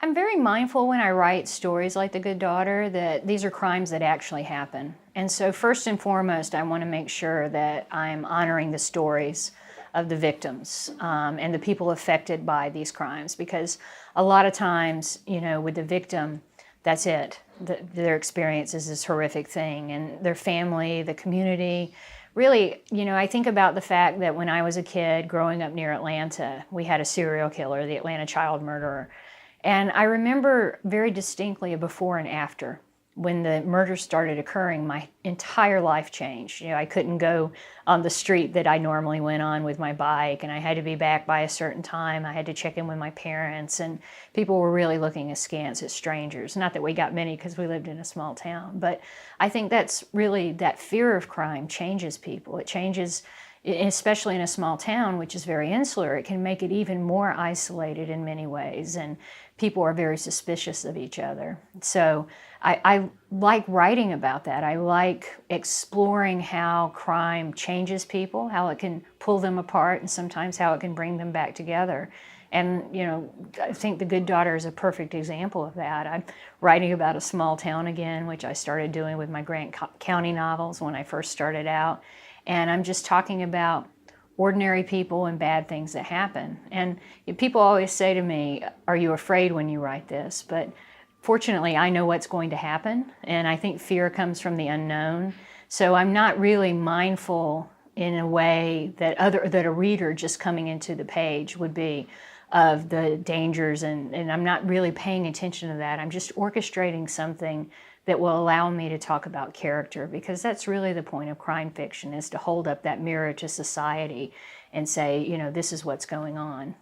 I'm very mindful when I write stories like The Good Daughter that these are crimes that actually happen. And so first and foremost, I want to make sure that I'm honoring the stories of the victims and the people affected by these crimes, because a lot of times, with the victim, that's it. Their experience is this horrific thing, and their family, the community. Really, I think about the fact that when I was a kid growing up near Atlanta, we had a serial killer, the Atlanta child murderer. And I remember very distinctly a before and after. When the murders started occurring, my entire life changed. I couldn't go on the street that I normally went on with my bike, and I had to be back by a certain time. I had to check in with my parents, and people were really looking askance at strangers. Not that we got many because we lived in a small town, but I think that's really, that fear of crime changes people. It changes, especially in a small town, which is very insular. It can make it even more isolated in many ways, and people are very suspicious of each other. So I like writing about that. I like exploring how crime changes people, how it can pull them apart, and sometimes how it can bring them back together. And, I think The Good Daughter is a perfect example of that. I'm writing about a small town again, which I started doing with my Grant County novels when I first started out. And I'm just talking about ordinary people and bad things that happen. And people always say to me, are you afraid when you write this? But fortunately, I know what's going to happen. And I think fear comes from the unknown. So I'm not really mindful in a way that a reader just coming into the page would be of the dangers. And I'm not really paying attention to that. I'm just orchestrating something that will allow me to talk about character, because that's really the point of crime fiction, is to hold up that mirror to society and say, this is what's going on.